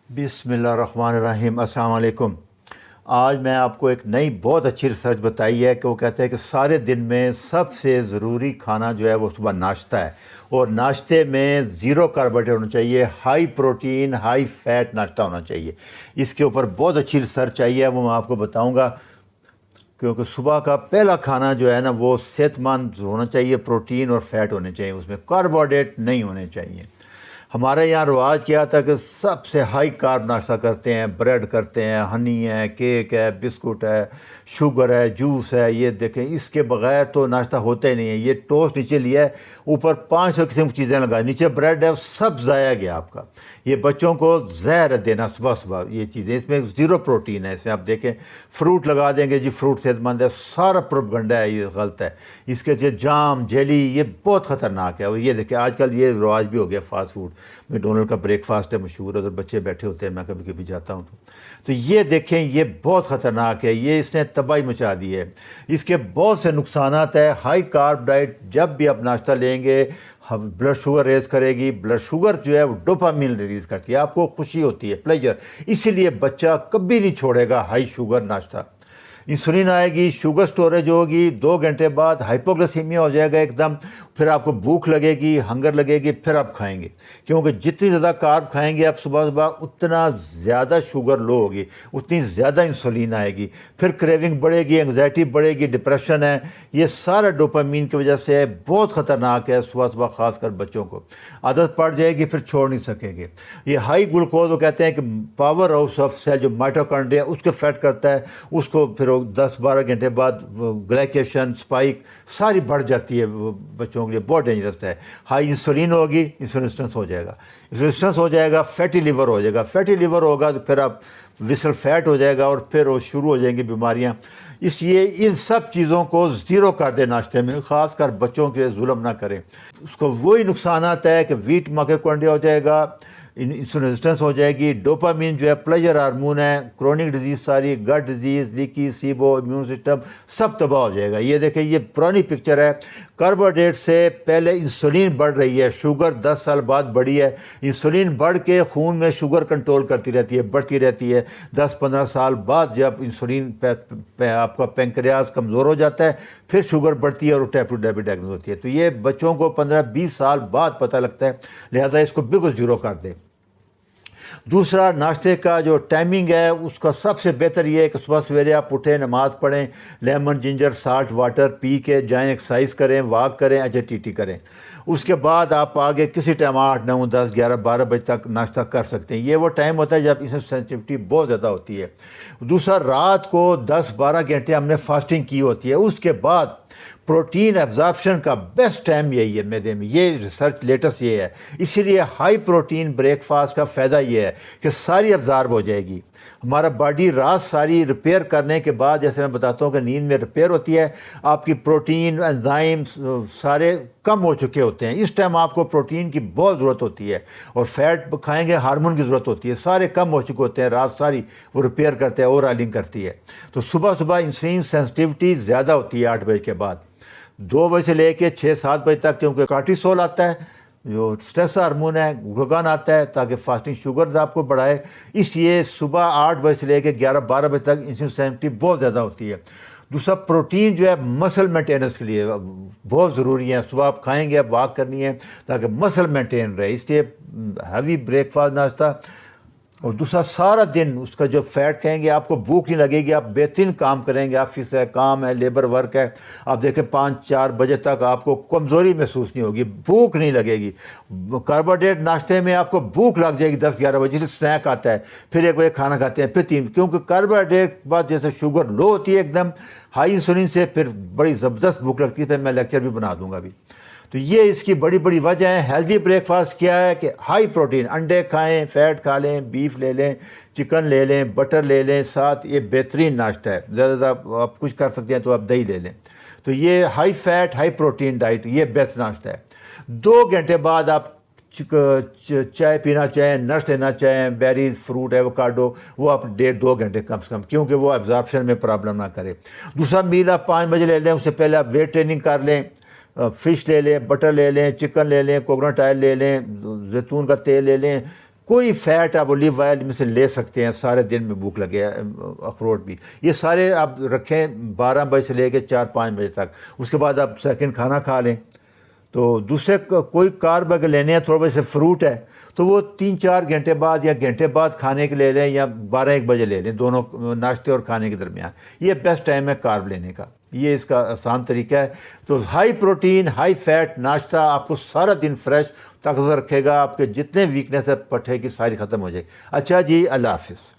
बिस्मिल्लाहिर्रहमानिर्रहीम। अस्सलाम वालेकुम। आज मैं आपको एक नई बहुत अच्छी रिसर्च बताई है कि वो कहते हैं कि सारे दिन में सबसे ज़रूरी खाना जो है वो सुबह नाश्ता है, और नाश्ते में ज़ीरो कार्बोहाइड्रेट होना चाहिए, हाई प्रोटीन हाई फैट नाश्ता होना चाहिए। इसके ऊपर बहुत अच्छी रिसर्च आई है, वो मैं आपको बताऊंगा। क्योंकि सुबह का पहला खाना जो है ना वो सेहतमंद होना चाहिए, प्रोटीन और फैट होने चाहिए, उसमें कार्बोहाइड्रेट नहीं होने चाहिए। हमारे यहाँ रिवाज क्या था कि सबसे हाई कार्ब नाश्ता करते हैं, ब्रेड करते हैं, हनी है, केक है, बिस्कुट है, शुगर है, जूस है। ये देखें, इसके बगैर तो नाश्ता होता ही नहीं है। ये टोस्ट नीचे लिया है, ऊपर 500 किस्म की चीज़ें लगा, नीचे ब्रेड है, सब ज़ाया गया आपका। ये बच्चों को जहर है देना सुबह सुबह ये चीज़ें, इसमें ज़ीरो प्रोटीन है। इसमें आप देखें फ्रूट लगा देंगे जी, फ्रूट सेहतमंद है, सारा प्रोपगंडा है, ये गलत है। इसके जो जाम जेली ये बहुत ख़तरनाक है। और ये देखें आजकल ये रिवाज भी हो गया फास्ट फूड। मैकडोनल्ड का ब्रेकफास्ट है मशहूर, उधर बच्चे बैठे होते हैं, मैं कभी कभी जाता हूँ तो ये देखें ये बहुत ख़तरनाक है। ये इसने तबाही मचा दी है। इसके बहुत से नुकसानात है। हाई कार्ब डाइट जब भी आप नाश्ता लेंगे ब्लड शुगर रेज करेगी। ब्लड शुगर जो है वो डोपामिन रिलीज़ करती है, आपको खुशी होती है, प्लेजर। इसीलिए बच्चा कभी नहीं छोड़ेगा हाई शुगर नाश्ता। इंसुलिन आएगी, शुगर स्टोरेज होगी, 2 घंटे बाद हाइपोग्लाइसीमिया हो जाएगा एकदम। फिर आपको भूख लगेगी, हंगर लगेगी, फिर आप खाएंगे, क्योंकि जितनी ज़्यादा कार्ब खाएंगे आप सुबह सुबह उतना ज़्यादा शुगर लो होगी, उतनी ज़्यादा इंसुलिन आएगी, फिर क्रेविंग बढ़ेगी, एंग्जाइटी बढ़ेगी, डिप्रेशन है। ये सारा डोपामीन की वजह से है, बहुत ख़तरनाक है। सुबह सुबह ख़ासकर बच्चों को आदत पड़ जाएगी, फिर छोड़ नहीं सकेंगे। ये हाई ग्लूकोज वो कहते हैं कि पावर हाउस ऑफ सेल जो माइटोकॉन्ड्रिया उसको फैट करता है, उसको फिर 10-12 घंटे बाद ग्लाइकेशन स्पाइक सारी बढ़ जाती है, बच्चों के लिए बहुत डेंजरस है। हाई इंसुलिन होगी, इंसुलिन रेजिस्टेंस हो जाएगा, रेजिस्टेंस हो जाएगा, फैटी लिवर हो जाएगा, फैटी लिवर होगा तो फिर आप विसल फैट हो जाएगा, और फिर वो शुरू हो जाएंगी बीमारियाँ। इसलिए इन सब चीज़ों को ज़ीरो कर दे नाश्ते में, ख़ासकर बच्चों के जुल्म ना करें। उसको वही नुकसान आता है कि वीट माइटोकॉन्ड्रिया हो जाएगा, इंसुलिन रेजिस्टेंस हो जाएगी, डोपामीन जो है प्लेजर हार्मोन है, क्रोनिक डिजीज़ सारी, gut disease, leaky, SIBO, immune system सब तबाह हो जाएगा। ये देखें ये पुरानी पिक्चर है। कार्बोहाइड्रेट से पहले इंसुलिन बढ़ रही है, शुगर 10 साल बाद बढ़ी है। इंसुलिन बढ़ के खून में शुगर कंट्रोल करती रहती है, बढ़ती रहती है। 10-15 साल बाद जब इंसुलिन आपका पेंक्रियाज कमज़ोर हो जाता है, फिर शुगर बढ़ती है और टाइप 2 डायबिटीज होती है। तो ये बच्चों को 15-20 साल बाद पता लगता है, लिहाजा इसको बिल्कुल ज़ीरो कर दे। दूसरा, नाश्ते का जो टाइमिंग है उसका सबसे बेहतर ये है कि सुबह सवेरे आप उठें, नमाज़ पढ़ें, lemon ginger salt water P के जाएँ, एक्सरसाइज करें, वॉक करें, HIIT करें। उसके बाद आप आगे किसी टाइम 8, 9, 10, 11, 12 बजे तक नाश्ता कर सकते हैं। ये वो टाइम होता है जब इसमें सेंसिटिविटी बहुत ज़्यादा होती है। दूसरा, रात को 10-12 घंटे हमने फास्टिंग की होती है, उसके बाद प्रोटीन एब्जॉर्प्शन का बेस्ट टाइम यही है मैदे में। ये रिसर्च लेटेस्ट ये है। इसीलिए हाई प्रोटीन ब्रेकफास्ट का फ़ायदा ये है कि सारी एब्जॉर्ब हो जाएगी। हमारा बॉडी रात सारी रिपेयर करने के बाद, जैसे मैं बताता हूँ कि नींद में रिपेयर होती है, आपकी प्रोटीन एंजाइम सारे कम हो चुके होते हैं। इस टाइम आपको प्रोटीन की बहुत ज़रूरत होती है, और फैट खाएंगे हार्मोन की ज़रूरत होती है, सारे कम हो चुके होते हैं। रात सारी वो रिपेयर करते हैं, ओवर ऑयलिंग करती है। तो सुबह सुबह इंसुलिन सेंसिटिविटी ज़्यादा होती है 8 बजे के बाद, 2 बजे से लेके 6-7 बजे तक, क्योंकि कार्टिसोल आता है जो स्ट्रेस हार्मोन है, ग्लूकान आता है ताकि फास्टिंग शुगर आपको बढ़ाए। इसलिए सुबह 8 बजे से लेकर 11-12 बजे तक इंसुलिन सेंसिटिविटी बहुत ज़्यादा होती है। दूसरा, प्रोटीन जो है मसल मेंटेनेंस के लिए बहुत ज़रूरी है। सुबह आप खाएंगे, आप वॉक करनी है ताकि मसल मेंटेन रहे, इसलिए हैवी ब्रेकफास्ट नाश्ता। और दूसरा, सारा दिन उसका जो फैट खाएंगे आपको भूख नहीं लगेगी, आप बेहतरीन काम करेंगे। ऑफिस है, काम है, लेबर वर्क है, आप देखें 5-4 बजे तक आपको कमज़ोरी महसूस नहीं होगी, भूख नहीं लगेगी। कार्बोहाइड्रेट नाश्ते में आपको भूख लग जाएगी 10-11 बजे से, स्नैक आता है, फिर 1 बजे खाना खाते हैं, फिर 3, क्योंकि कार्बोहाइड्रेट के बाद जैसे शुगर लो होती है एकदम हाई इंसुलिन से, फिर बड़ी ज़बरदस्त भूख लगती है। फिर मैं लेक्चर भी बना दूंगा अभी। तो ये इसकी बड़ी बड़ी वजह है। हेल्दी ब्रेकफास्ट क्या है कि हाई प्रोटीन, अंडे खाएं, फैट खा लें, बीफ ले लें, चिकन ले लें, बटर ले लें, साथ ये बेहतरीन नाश्ता है। ज़्यादा आप कुछ कर सकते हैं तो आप दही ले लें। तो ये high fat high protein diet ये बेस्ट नाश्ता है। 2 घंटे बाद आप चाय पीना चाहें, नट्स लेना चाहें, बेरीज, फ्रूट, एवोकाडो, वो आप 1.5-2 घंटे कम से कम, क्योंकि वो एब्जॉर्प्शन में प्रॉब्लम ना करे। दूसरा मील आप 5 बजे ले लें, उससे पहले आप वेट ट्रेनिंग कर लें, फ़िश ले लें, बटर ले लें, चिकन ले लें, कोकोनट ऑयल ले लें, जैतून का तेल ले लें, کوئی فیٹ آپ اولیو آئل میں سے لے سکتے ہیں، سارے دن میں بھوک لگے، اخروٹ بھی یہ سارے آپ رکھیں 12 بجے سے لے کے 4-5 بجے تک، اس کے بعد آپ سیکنڈ کھانا کھا لیں۔ تو دوسرے کوئی کارب اگر لینے ہیں تھوڑا بہت فروٹ ہے تو وہ 3-4 گھنٹے بعد یا گھنٹے بعد کھانے کے لے لیں، یا 12-1 بجے لے لیں، دونوں ناشتے اور کھانے کے درمیان۔ یہ بیسٹ ٹائم ہے کارب لینے کا، یہ اس کا آسان طریقہ ہے۔ تو ہائی پروٹین ہائی فیٹ ناشتہ آپ کو سارا دن فریش طاقتور رکھے گا، آپ کے جتنے ویکنیس ہے پٹھے کی ساری ختم ہو جائے گی۔ اچھا جی، اللہ حافظ۔